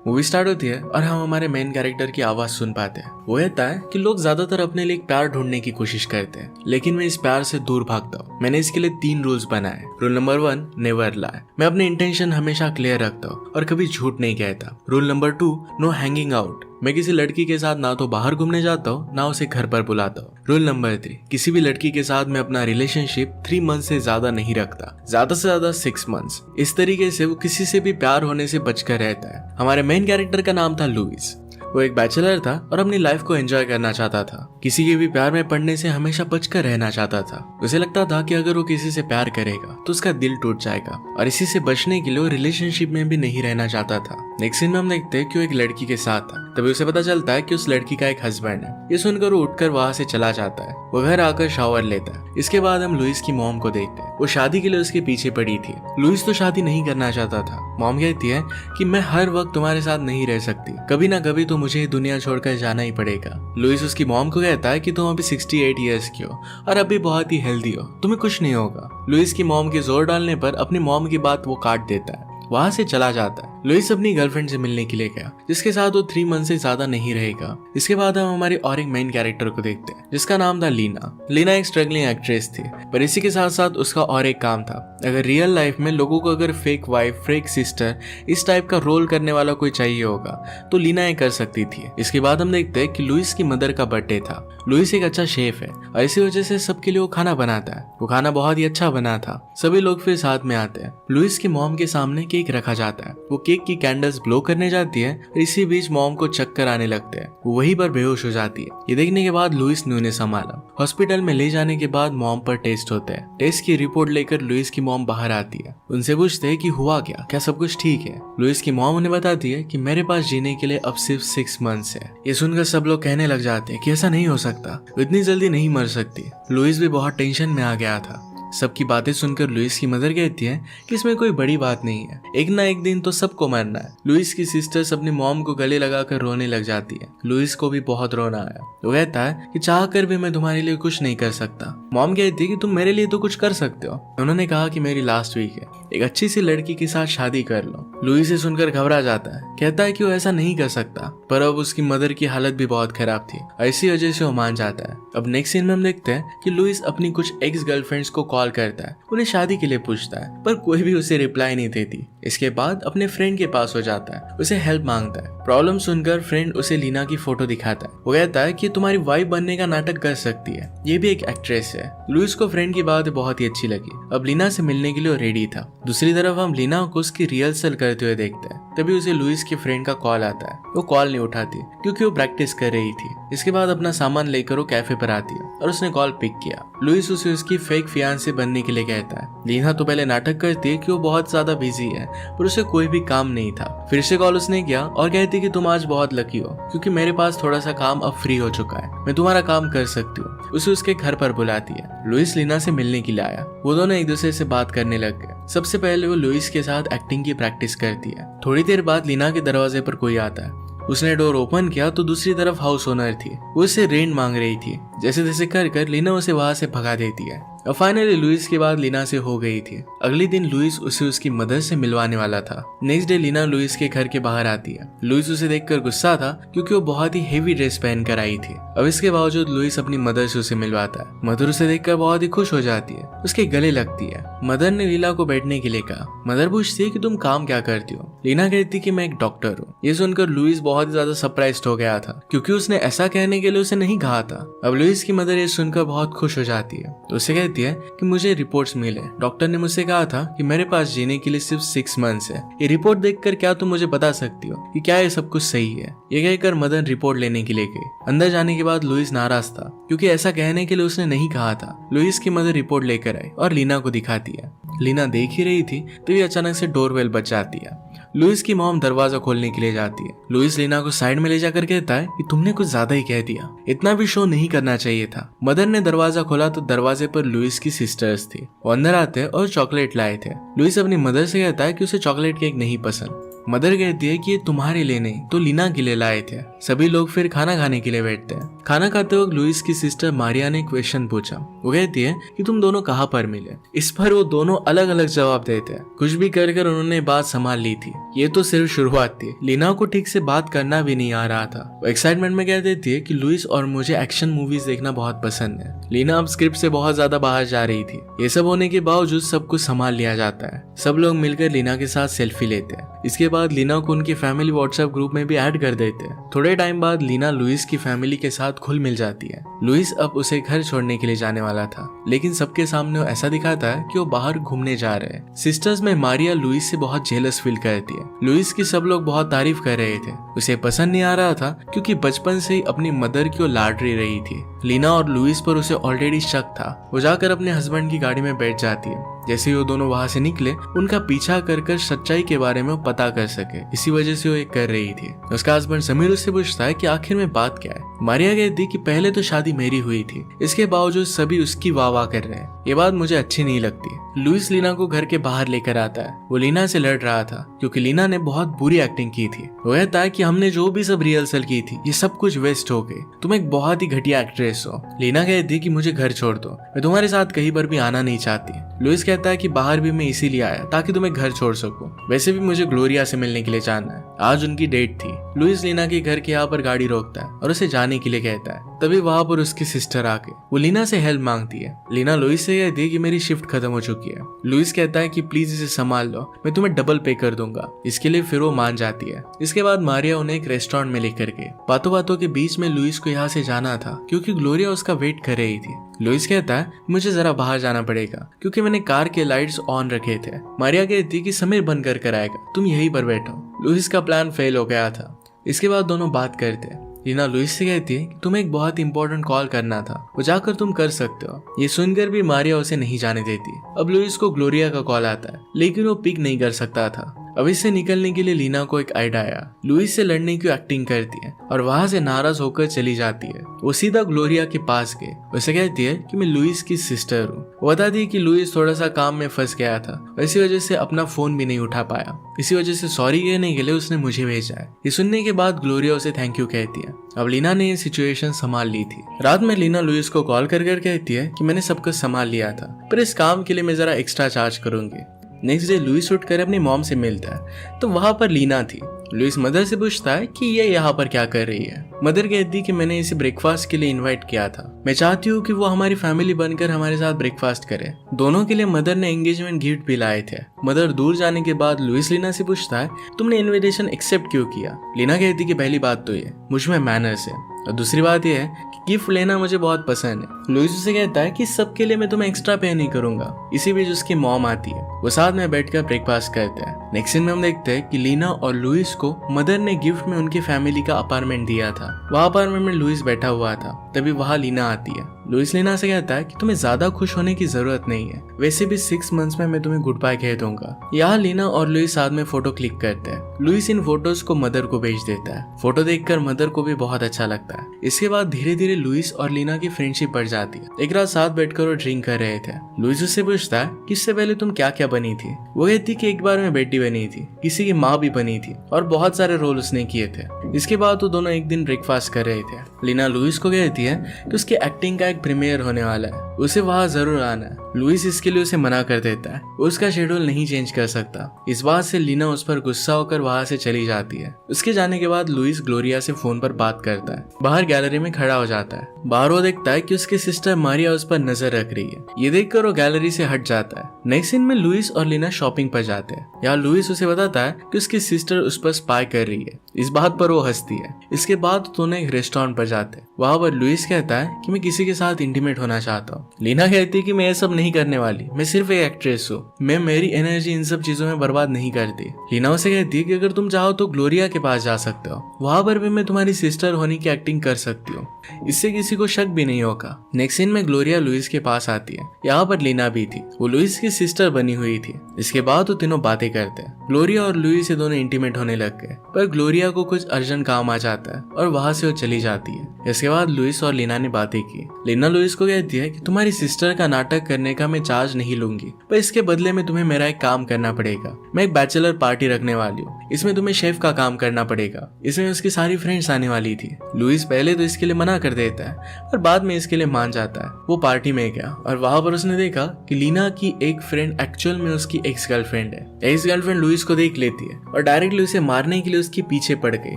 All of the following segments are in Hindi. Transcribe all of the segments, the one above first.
मूवी स्टार्ट होती है और हम हमारे मेन कैरेक्टर की आवाज सुन पाते हैं। वो कहता है कि लोग ज्यादातर अपने लिए एक प्यार ढूंढने की कोशिश करते हैं, लेकिन मैं इस प्यार से दूर भागता हूँ। मैंने इसके लिए 3 रूल्स बनाए। रूल नंबर 1, नेवर लाई। मैं अपने इंटेंशन हमेशा क्लियर रखता हूँ और कभी झूठ नहीं कहता। Rule number 2, no hanging out. मैं किसी लड़की के साथ ना तो बाहर घूमने जाता हूँ ना उसे घर पर बुलाता हूँ। रूल नंबर 3, किसी भी लड़की के साथ मैं अपना रिलेशनशिप 3 मंथ से ज्यादा नहीं रखता, ज्यादा से ज्यादा 6 मंथ्स। इस तरीके से वो किसी से भी प्यार होने से बचकर रहता है। हमारे मेन कैरेक्टर का नाम था लुइस। वो एक बैचलर था और अपनी लाइफ को एंजॉय करना चाहता था। किसी के भी प्यार में पड़ने से हमेशा बचकर रहना चाहता था। उसे लगता था कि अगर वो किसी से प्यार करेगा तो उसका दिल टूट जाएगा, और इसी से बचने के लिए वो रिलेशनशिप में भी नहीं रहना चाहता था। नेक्स्ट सीन में हम देखते हैं कि वो एक लड़की के साथ था। तभी उसे पता चलता है कि उस लड़की का एक हस्बैंड है। ये सुनकर वो उठकर वहां से चला जाता है। वो घर आकर शावर लेता है। इसके बाद हम लुइस की मॉम को देखते हैं। वो शादी के लिए उसके पीछे पड़ी थी। लुइस तो शादी नहीं करना चाहता था। मॉम कहती है कि मैं हर वक्त तुम्हारे साथ नहीं रह सकती, कभी ना कभी तो मुझे दुनिया छोड़कर जाना ही पड़ेगा। लुइस उसकी मॉम को कहता है कि तुम अभी 68 इयर्स की हो और अभी बहुत ही हेल्दी हो, तुम्हें कुछ नहीं होगा। लुइस की मॉम के जोर डालने पर अपनी मॉम की बात वो काट देता है, वहां से चला जाता है। लुइस अपनी गर्लफ्रेंड से मिलने के लिए गया, जिसके साथ वो 3 मंथ से ज्यादा नहीं रहेगा। इसके बाद हम हमारी और एक मेन कैरेक्टर को देखते हैं, जिसका नाम था लीना। लीना एक स्ट्रगलिंग एक्ट्रेस थी, पर इसी के साथ साथ उसका और एक काम था। अगर रियल लाइफ में लोगों को अगर फेक वाइफ, फेक सिस्टर, इस टाइप का रोल करने वाला कोई चाहिए होगा तो लीना ये कर सकती थी। इसके बाद हम देखते हैं कि लुइस की मदर का बर्थडे था। लुइस एक अच्छा शेफ है और इसी वजह से सबके लिए वो खाना बनाता है। वो खाना बहुत ही अच्छा बना था। सभी लोग फिर साथ में आते हैं। लुइस की मॉम के सामने केक रखा जाता है। वो केक की कैंडल्स ब्लो करने जाती है और इसी बीच मॉम को चक्कर आने लगते हैं। वो वहीं पर बेहोश हो जाती है। ये देखने के बाद लुइस ने उन्हें संभाला। हॉस्पिटल में ले जाने के बाद मॉम पर टेस्ट होते हैं। टेस्ट की रिपोर्ट लेकर लुइस की मॉम बाहर आती है। उनसे पूछते हैं कि हुआ क्या सब कुछ ठीक है। लुइस की मॉम उन्हें बताती है कि मेरे पास जीने के लिए अब सिर्फ 6 मंथ्स है। ये सुनकर सब लोग कहने लग जाते हैं कि ऐसा नहीं हो सकता, इतनी जल्दी नहीं मर सकती। लुइस भी बहुत टेंशन में आ गया था। सबकी बातें सुनकर लुइस की मदर कहती है कि इसमें कोई बड़ी बात नहीं है, एक ना एक दिन तो सबको मरना है। लुइस की सिस्टर्स अपनी मॉम को गले लगाकर रोने लग जाती है। लुइस को भी बहुत रोना आया। वो कहता है कि चाह कर भी मैं तुम्हारे लिए कुछ नहीं कर सकता। मॉम कहती है कि तुम मेरे लिए तो कुछ कर सकते हो। उन्होंने कहा कि मेरी लास्ट वीक है, एक अच्छी सी लड़की के साथ शादी कर लो। लुइस से सुनकर घबरा जाता है, कहता है कि वो ऐसा नहीं कर सकता, पर अब उसकी मदर की हालत भी बहुत खराब थी। इसी वजह से वो मान जाता है। अब नेक्स्ट सीन में हम देखते हैं कि लुइस अपनी कुछ एक्स गर्लफ्रेंड्स को कॉल करता है, उन्हें शादी के लिए पूछता है, पर कोई भी उसे रिप्लाई नहीं देती। इसके बाद अपने फ्रेंड के पास हो जाता है, उसे हेल्प मांगता है। प्रॉब्लम सुनकर फ्रेंड उसे लीना की फोटो दिखाता है। वो कहता है कि तुम्हारी वाइफ बनने का नाटक कर सकती है, ये भी एक एक्ट्रेस है। लुइस को फ्रेंड की बात बहुत ही अच्छी लगी। अब लीना से मिलने के लिए रेडी था। दूसरी तरफ हम लीना को उसकी रिहर्सल करते हुए देखते हैं। तभी उसे लुइस के फ्रेंड का कॉल आता है। वो कॉल नहीं उठाती क्योंकि वो प्रैक्टिस कर रही थी। इसके बाद अपना सामान लेकर वो कैफे पर आती है और उसने कॉल पिक किया। लुइस उसे उसकी फेक फियांसे बनने के लिए कहता है। लीना तो पहले नाटक करती है कि वो बहुत ज्यादा बिजी है, पर उसे कोई भी काम नहीं था। फिर से कॉल उसने किया और कहती कि तुम आज बहुत लकी हो क्योंकि मेरे पास थोड़ा सा काम अब फ्री हो चुका है, मैं तुम्हारा काम कर सकती हूँ। उसे उसके घर पर बुलाती है। लुइस लीना से मिलने के लिए आया। वो दोनों एक दूसरे से बात करने लग गए। सबसे पहले वो लुइस के साथ एक्टिंग की प्रैक्टिस करती है। थोड़ी देर बाद लीना के दरवाजे पर कोई आता है। उसने डोर ओपन किया तो दूसरी तरफ हाउस ओनर थी। वो उससे रेंट मांग रही थी। जैसे तैसे कर लीना उसे वहां से भगा देती है। और फाइनली लुइस के बाद लीना से हो गई थी। अगले दिन लुइस उसे उसकी मदर से मिलवाने वाला था। नेक्स्ट डे लीना लुइस के घर के बाहर आती है। लुइस उसे देखकर गुस्सा था क्योंकि वो बहुत ही हेवी ड्रेस पहन कर आई थी। अब इसके बावजूद लुइस अपनी मदर से उसे मिलवाता है। मदर उसे देखकर बहुत ही खुश हो जाती है, उसके गले लगती है। मदर ने लीला को बैठने के लिए कहा। मदर पूछती है कि तुम काम क्या करती हो। लीना कहती कि मैं एक डॉक्टर हूँ। ये सुनकर लुइस बहुत ज्यादा सरप्राइज्ड हो गया था क्योंकि उसने ऐसा कहने के लिए उसे नहीं कहा था। अब लुइस की मदर ये सुनकर बहुत खुश हो जाती है। उसे कहती है कि मुझे रिपोर्ट्स मिले। डॉक्टर ने मुझसे कहा था कि मेरे पास जीने के लिए सिर्फ 6 मंथ्स है। ये रिपोर्ट देखकर क्या तुम मुझे बता सकती हो कि क्या ये सब कुछ सही है। ये कहकर मदन रिपोर्ट लेने के लिए गई। अंदर जाने के बाद लुइस नाराज था क्योंकि ऐसा कहने के लिए उसने नहीं कहा था। लुइस की मदर रिपोर्ट लेकर आई और लीना को दिखाती है। लीना देख ही रही थी तभी अचानक से डोरबेल बज जाती है। लुइस की मॉम दरवाजा खोलने के लिए जाती है। लुइस लीना को साइड में ले जाकर कहता है कि तुमने कुछ ज्यादा ही कह दिया, इतना भी शो नहीं करना चाहिए था। मदर ने दरवाजा खोला तो दरवाजे पर लुइस की सिस्टर्स थी। वो अंदर आते और चॉकलेट लाए थे। लुइस अपनी मदर से कहता है कि उसे चॉकलेट केक नहीं पसंद। मदर कहती है कि ये तुम्हारे लिए नहीं तो लीना के लिए लाए थे। सभी लोग फिर खाना खाने के लिए बैठते हैं। खाना खाते वक्त लुइस की सिस्टर मारिया ने क्वेश्चन पूछा। वो कहती है कि तुम दोनों कहाँ पर मिले। इस पर वो दोनों अलग अलग जवाब देते हैं। कुछ भी कर कर उन्होंने बात संभाल ली थी। ये तो सिर्फ शुरुआत थी। लीना को ठीक से बात करना भी नहीं आ रहा था। वो एक्साइटमेंट में कह देती है कि लुइस और मुझे एक्शन मूवीज देखना बहुत पसंद है। लीना अब स्क्रिप्ट से बहुत ज्यादा बाहर जा रही थी। ये सब होने के बावजूद सब कुछ संभाल लिया जाता है। सब लोग मिलकर लीना के साथ सेल्फी लेते हैं। इसके बाद लीना को उनकी फैमिली व्हाट्सएप ग्रुप में भी ऐड कर देते हैं। थोड़े टाइम बाद लीना लुइस की फैमिली के साथ घुल मिल जाती है। लुइस अब उसे घर छोड़ने के लिए जाने वाला था, लेकिन सबके सामने वो ऐसा दिखाता है कि वो बाहर घूमने जा रहे हैं। सिस्टर्स में मारिया लुइस से बहुत जेलस फील करती है। लुइस की सब लोग बहुत तारीफ कर रहे थे। उसे पसंद नहीं आ रहा था क्योंकि बचपन से ही अपनी मदर की वो लाडली रही थी। लीना और लुइस पर उसे ऑलरेडी शक था। वो जाकर अपने हस्बैंड की गाड़ी में बैठ जाती है। जैसे ही वो दोनों वहां से निकले, उनका पीछा कर कर सच्चाई के बारे में वो पता कर सके। इसी वजह से वो ये कर रही थी। उसका हस्बैंड समीर उससे पूछता है कि आखिर में बात क्या है। मारिया कहती कि पहले तो शादी मेरी हुई थी, इसके बावजूद सभी उसकी वाह वाह कर रहे हैं। ये बात मुझे अच्छी नहीं लगती। लुइस लीना को घर के बाहर लेकर आता है। वो लीना से लड़ रहा था क्योंकि लीना ने बहुत बुरी एक्टिंग की थी। वो कहता है कि हमने जो भी सब रिहर्सल की थी, ये सब कुछ वेस्ट हो गई। तुम एक बहुत ही घटिया एक्ट्रेस हो। लीना कहती कि मुझे घर छोड़ दो, मैं तुम्हारे साथ कहीं पर भी आना नहीं चाहती। लुइस कहता है कि बाहर भी मैं इसीलिए आया ताकि तुम्हें घर छोड़ सकूं। वैसे भी मुझे ग्लोरिया से मिलने के लिए जाना है। आज उनकी डेट थी। लुइस लीना के घर के यहाँ पर गाड़ी रोकता है और उसे जाने के लिए कहता है। तभी वहां पर उसकी सिस्टर आके वो लीना से हेल्प मांगती है। लीना लुइस से कहती है कि मेरी शिफ्ट खत्म हो चुकी है। लुइस कहता है कि प्लीज इसे संभाल लो, मैं तुम्हें डबल पे कर दूंगा। इसके लिए फिर वो मान जाती है। इसके बाद मारिया उन्हें एक रेस्टोरेंट में लेकर गई। बातों बातों के बीच में लुइस को यहाँ से जाना था क्योंकि ग्लोरिया उसका वेट कर रही थी। लुइस कहता है मुझे जरा बाहर जाना पड़ेगा क्योंकि मैंने कार के लाइट्स ऑन रखे थे। मारिया कहती कि समीर बंद कर आएगा, तुम यहीं पर बैठो। लुइस का प्लान फेल हो गया था। इसके बाद दोनों बात करते हैं। लीना लुइस से कहती है कि तुम्हें एक बहुत इंपॉर्टेंट कॉल करना था, वो जाकर तुम कर सकते हो। ये सुनकर भी मारिया उसे नहीं जाने देती। अब लुइस को ग्लोरिया का कॉल आता है, लेकिन वो पिक नहीं कर सकता था। अब इससे निकलने के लिए लीना को एक आइडिया आया। लुइस से लड़ने की एक्टिंग करती है और वहां से नाराज होकर चली जाती है। वो सीधा ग्लोरिया के पास गए। उसे कहती है कि मैं लुइस की सिस्टर हूँ। वो बताती है कि लुइस थोड़ा सा काम में फंस गया था, इसी वजह से अपना फोन भी नहीं उठा पाया। इसी वजह से सॉरी कहने के लिए उसने मुझे भेजा है। ये सुनने के बाद ग्लोरिया उसे थैंक यू कहती है। अब लीना ने ये सिचुएशन संभाल ली थी। रात में लीना लुइस को कॉल कर कहती है कि मैंने सब कुछ संभाल लिया था, पर इस काम के लिए मैं जरा एक्स्ट्रा चार्ज करूंगी। नेक्स्ट डे लुइस उठकर अपनी मॉम से मिलता है तो वहां पर लीना थी। लुइस मदर से पूछता है कि ये यहाँ पर क्या कर रही है। मदर कहती कि मैंने इसे ब्रेकफास्ट के लिए इनवाइट किया था। मैं चाहती हूँ कि वो हमारी फैमिली बनकर हमारे साथ ब्रेकफास्ट करे। दोनों के लिए मदर ने एंगेजमेंट गिफ्ट भी लाए थे। मदर दूर जाने के बाद लुइस लीना से पूछता है तुमने इन्विटेशन एक्सेप्ट क्यों किया। लीना कहती कि पहली बात तो ये मुझ में मैनर्स है और दूसरी बात यह है कि गिफ्ट लेना मुझे बहुत पसंद है। लुइस उसे कहता है कि सबके लिए मैं तुम्हें एक्स्ट्रा पे नहीं करूंगा। इसी बीच उसकी मॉम आती है। वो साथ में बैठकर ब्रेकफास्ट करते हैं। नेक्स्ट सीन में हम देखते हैं कि लीना और लुइस को मदर ने गिफ्ट में उनकी फैमिली का अपार्टमेंट दिया था। वहाँ अपार्टमेंट में लुइस बैठा हुआ था। तभी वहाँ लीना आती है। लुइस लीना से कहता है कि तुम्हें ज्यादा खुश होने की जरूरत नहीं है, वैसे भी 6 मंथ्स में मैं तुम्हें गुड बाय कह दूंगा। यहाँ लीना और लुइस साथ में फोटो क्लिक करते हैं। लुइस इन फोटोज को मदर को भेज देता है। फोटो देखकर मदर को भी बहुत अच्छा लगता है। इसके बाद धीरे धीरे लुइस और लीना की फ्रेंडशिप बढ़ जाती है। एक रात साथ बैठकर वो ड्रिंक कर रहे थे। लुइस उससे पूछता है कि इससे पहले तुम क्या क्या बनी थी। वो कहती कि एक बार मैं बेटी बनी थी, किसी की माँ भी बनी थी और बहुत सारे रोल उसने किए थे। इसके बाद वो दोनों एक दिन ब्रेकफास्ट कर रहे थे। लीना लुइस को कहती है कि उसकी एक्टिंग का एक प्रीमियर होने वाला है, उसे वहां जरूर आना है। लुइस इसके लिए उसे मना कर देता है। उसका शेड्यूल नहीं चेंज कर सकता। इस बात से लीना उस पर गुस्सा होकर वहां से चली जाती है। उसके जाने के बाद लुइस ग्लोरिया से फोन पर बात करता है। बाहर गैलरी में खड़ा हो जाता है। बाहर वो देखता है कि उसकी सिस्टर मारिया उस पर नजर रख रही है। ये देखकर वो गैलरी से हट जाता है। नेक्स्ट सीन में लुइस और लीना शॉपिंग पर जाते हैं। यहाँ लुइस उसे बताता है कि उसकी सिस्टर उस पर स्पाई कर रही है। इस बात पर वो हंसती है। इसके बाद दोनों एक रेस्टोरेंट पर जाते हैं। वहां पर लुइस कहता है कि मैं किसी के साथ इंटीमेट होना चाहता हूँ। लीना कहती है कि मैं ये सब नहीं करने वाली, मैं सिर्फ एक एक्ट्रेस हूँ, मैं मेरी एनर्जी इन सब चीजों में बर्बाद नहीं करती। लीना उसे कहती है कि अगर तुम चाहो तो ग्लोरिया के पास जा सकते हो, वहां पर भी मैं तुम्हारी सिस्टर होने की एक्टिंग कर सकती हूँ, इससे किसी को शक भी नहीं होगा। नेक्स्ट सीन में ग्लोरिया लुइस के पास आती है। यहाँ पर लीना भी थी। वो लुइस की सिस्टर बनी हुई थी। इसके बाद वो तीनों बातें करते हैं। ग्लोरिया और लुइस दोनों इंटीमेट होने लग गए, पर ग्लोरिया को कुछ अर्जेंट काम आ जाता है और वहां से वो चली जाती है। इसके बाद लुइस और लीना ने बातें की। लीना लुइस को कहती है कि तुम्हारी सिस्टर का नाटक करने का मैं चार्ज नहीं लूंगी, पर इसके बदले में तुम्हें मेरा एक काम करना पड़ेगा। मैं एक बैचलर पार्टी रखने वाली हूँ। इसमें तुम्हें शेफ का काम करना पड़ेगा। इसमें उसकी सारी फ्रेंड्स आने वाली थी। लुइस पहले तो इसके लिए मना कर देता है पर बाद में इसके लिए मान जाता है। वो पार्टी में गया और वहां पर उसने देखा कि लीना की एक फ्रेंड एक्चुअल में उसकी एक्स गर्लफ्रेंड है। एक्स गर्लफ्रेंड लुइस को देख लेती है और डायरेक्टली उसे मारने के लिए उसके पीछे पड़ गई।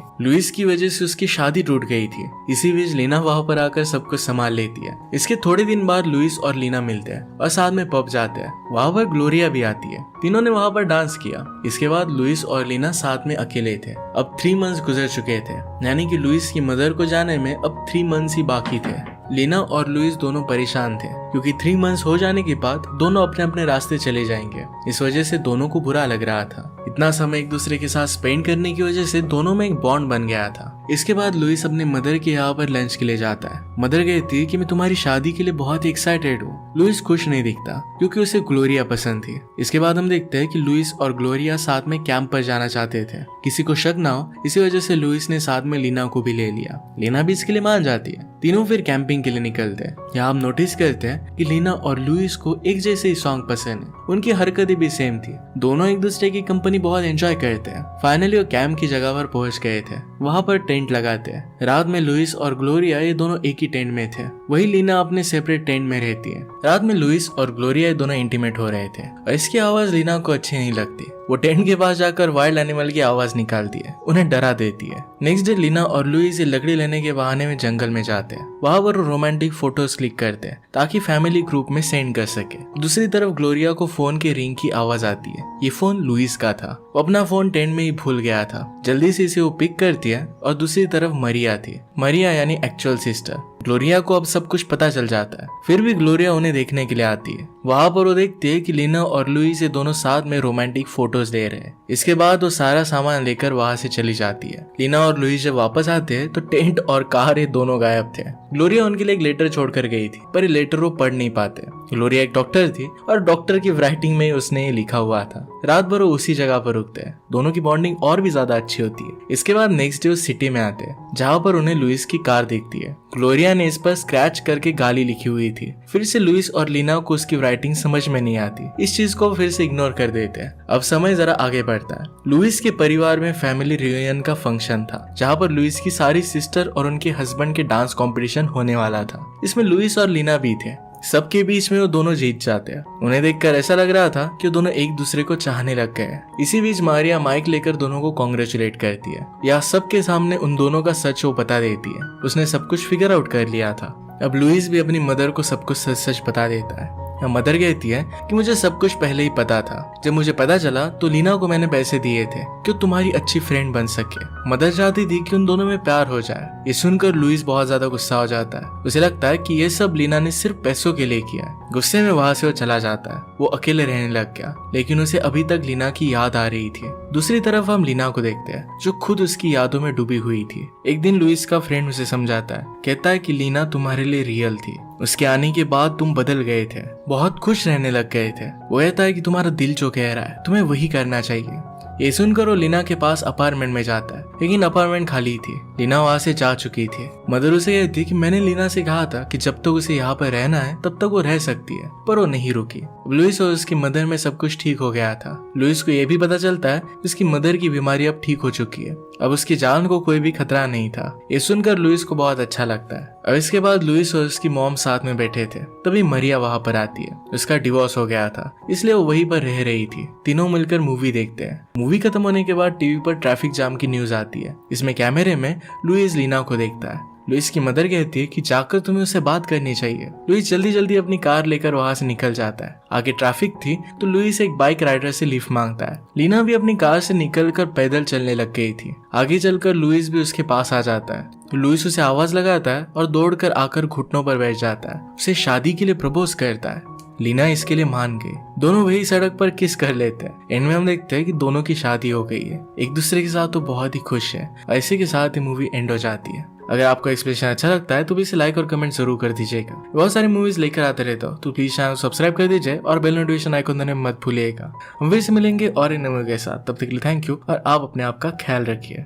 लुइस की वजह से उसकी शादी टूट गई थी। इसी बीच लीना वहां पर आकर सब कुछ संभाल लेती है। इसके थोड़े दिन बाद लुइस और लीना मिलते हैं और साथ में पब जाते हैं। वहां पर ग्लोरिया भी आती है। तीनों ने वहां पर डांस किया। इसके बाद लुइस और लीना साथ में अकेले थे। अब 3 मंथ्स गुजर चुके थे, यानी कि लुइस की मदर को जाने में अब 3 मंथ्स ही बाकी थे। लीना और लुइस दोनों परेशान थे क्योंकि 3 मंथ्स हो जाने के बाद दोनों अपने अपने रास्ते चले जाएंगे। इस वजह से दोनों को बुरा लग रहा था। इतना समय एक दूसरे के साथ स्पेंड करने की वजह से दोनों में एक बॉन्ड बन गया था। इसके बाद लुइस अपने मदर के यहाँ पर लंच के लिए जाता है। मदर कहती है कि मैं तुम्हारी शादी के लिए बहुत ही एक्साइटेड हूँ। लुइस खुश नहीं दिखता क्योंकि उसे ग्लोरिया पसंद थी। इसके बाद हम देखते हैं कि लुइस और ग्लोरिया साथ में कैंप पर जाना चाहते थे। किसी को शक ना हो इसी वजह से लुइस ने साथ में लीना को भी ले लिया। लीना भी इसके लिए मान जाती है। तीनों फिर कैंपिंग के लिए निकलते हैं। यहाँ हम नोटिस करते हैं कि लीना और लुइस को एक जैसे ही सॉन्ग पसंद है। उनकी हरकतें भी सेम थी। दोनों एक दूसरे की कंपनी बहुत एंजॉय करते हैं। फाइनली वो कैंप की जगह पर पहुंच गए थे। वहां पर टेंट लगाते हैं। रात में लुइस और ग्लोरिया ये दोनों एक ही टेंट में थे। वही लीना अपने सेपरेट टेंट में रहती है। रात में लुइस और ग्लोरिया दोनों इंटीमेट हो रहे थे और इसकी आवाज लीना को अच्छी नहीं लगती। वो टेंट के पास जाकर वाइल्ड एनिमल की आवाज निकालती है, उन्हें डरा देती है। नेक्स्ट डे लीना और लुइस लकड़ी लेने के बहाने में जंगल में जाते हैं। वहां पर रोमांटिक फोटोज क्लिक करते हैं ताकि फैमिली ग्रुप में सेंड कर सके। दूसरी तरफ ग्लोरिया को फोन के रिंग की आवाज आती है। ये फोन लुइस का था। वो अपना फोन टेंट में ही भूल गया था। जल्दी से इसे वो पिक करती है और दूसरी तरफ मरिया थी। मरिया यानी एक्चुअल सिस्टर। ग्लोरिया को अब सब कुछ पता चल जाता है। फिर भी ग्लोरिया उन्हें देखने के लिए आती है। वहां पर वो देखती है कि लीना और लुइस दोनों साथ में रोमांटिक फोटोज ले रहे हैं। इसके बाद वो सारा सामान लेकर वहां से चली जाती है। लीना और लुइस जब वापस आते हैं तो टेंट और कार ये दोनों गायब थे। ग्लोरिया उनके लिए एक लेटर छोड़कर गई थी पर ये लेटर वो पढ़ नहीं पाते। ग्लोरिया एक डॉक्टर थी और डॉक्टर की राइटिंग में उसने ये लिखा हुआ था। रात भर वो उसी जगह पर रुकते हैं। दोनों की बॉन्डिंग और भी ज्यादा अच्छी होती है। इसके बाद नेक्स्ट डे वो सिटी में आते हैं जहाँ पर उन्हें लुइस की कार दिखती है। ग्लोरिया ने इस पर स्क्रैच करके गाली लिखी हुई थी। फिर से लुइस और लीना को उसकी राइटिंग समझ में नहीं आती। इस चीज को फिर से इग्नोर कर देते हैं। अब समय जरा आगे बढ़ता है। लुइस के परिवार में फैमिली रियूनियन का फंक्शन था जहाँ पर लुइस की सारी सिस्टर और उनके हस्बैंड के डांस कंपटीशन होने वाला था। इसमें लुइस और लीना भी थे। सबके बीच में वो दोनों जीत जाते हैं। उन्हें देखकर ऐसा लग रहा था कि वो दोनों एक दूसरे को चाहने लग गए। इसी बीच मारिया माइक लेकर दोनों को कॉन्ग्रेचुलेट करती है या सबके सामने उन दोनों का सच वो बता देती है। उसने सब कुछ फिगर आउट कर लिया था। अब लुइस भी अपनी मदर को सब कुछ सच सच बता देता है। मदर कहती है कि मुझे सब कुछ पहले ही पता था। जब मुझे पता चला तो लीना को मैंने पैसे दिए थे कि तुम्हारी अच्छी फ्रेंड बन सके। मदर चाहती थी कि उन दोनों में प्यार हो जाए। ये सुनकर लुइस बहुत ज्यादा गुस्सा हो जाता है। उसे लगता है कि ये सब लीना ने सिर्फ पैसों के लिए किया है। गुस्से में वहां से वो चला जाता है। वो अकेले रहने लग गया लेकिन उसे अभी तक लीना की याद आ रही थी। दूसरी तरफ हम लीना को देखते हैं जो खुद उसकी यादों में डूबी हुई थी। एक दिन लुइस का फ्रेंड उसे समझाता है। कहता है कि लीना तुम्हारे लिए रियल थी। उसके आने के बाद तुम बदल गए थे, बहुत खुश रहने लग गए थे। वो कहता है कि तुम्हारा दिल जो कह रहा है तुम्हें वही करना चाहिए। ये सुनकर वो लीना के पास अपार्टमेंट में जाता है लेकिन अपार्टमेंट खाली थी। लीना वहां से जा चुकी थी। मदर उसे कहती कि मैंने लीना से कहा था कि जब तक उसे यहाँ पर रहना है तब तक वो रह सकती है, पर वो नहीं रुकी। लुइस और उसकी मदर में सब कुछ ठीक हो गया था। लुइस को यह भी पता चलता है उसकी मदर की बीमारी अब ठीक हो चुकी है। अब उसकी जान को कोई भी खतरा नहीं था। ये सुनकर लुइस को बहुत अच्छा लगता है। अब इसके बाद लुइस और उसकी मॉम साथ में बैठे थे। तभी मरिया वहां पर आती है। उसका डिवोर्स हो गया था इसलिए वो वहीं पर रह रही थी। तीनों मिलकर मूवी देखते हैं। मूवी खत्म होने के बाद टीवी पर ट्रैफिक जाम की न्यूज आती है। इसमें कैमरे में लुइस लीना को देखता है। लुइस की मदर कहती है कि जाकर तुम्हें उससे बात करनी चाहिए। लुइस जल्दी जल्दी अपनी कार लेकर वहां से निकल जाता है। आगे ट्रैफिक थी तो लुइस एक बाइक राइडर से लिफ्ट मांगता है। लीना भी अपनी कार से निकलकर पैदल चलने लग गई थी। आगे चलकर लुइस भी उसके पास आ जाता है तो लुइस उसे आवाज लगाता है और दौड़कर आकर घुटनों पर बैठ जाता है। उसे शादी के लिए प्रपोज करता है। लीना इसके लिए मान गई। दोनों वही सड़क पर किस कर लेते हैं। एंड में हम देखते हैं कि दोनों की शादी हो गई है। एक दूसरे के साथ तो बहुत ही खुश है। ऐसे के साथ ही मूवी एंड हो जाती है। अगर आपको एक्सप्लेनेशन अच्छा लगता है तो भी इसे लाइक और कमेंट जरूर कर दीजिएगा। बहुत सारी मूवीज लेकर आते रहता हूँ तो प्लीज चैनल सब्सक्राइब कर दीजिए और बेल नोटिफिकेशन आइकन दबाना मत भूलिएगा। हम फिर से मिलेंगे और इन मूवी के साथ। तब तक के लिए थैंक यू और आप अपने आप का ख्याल रखिए।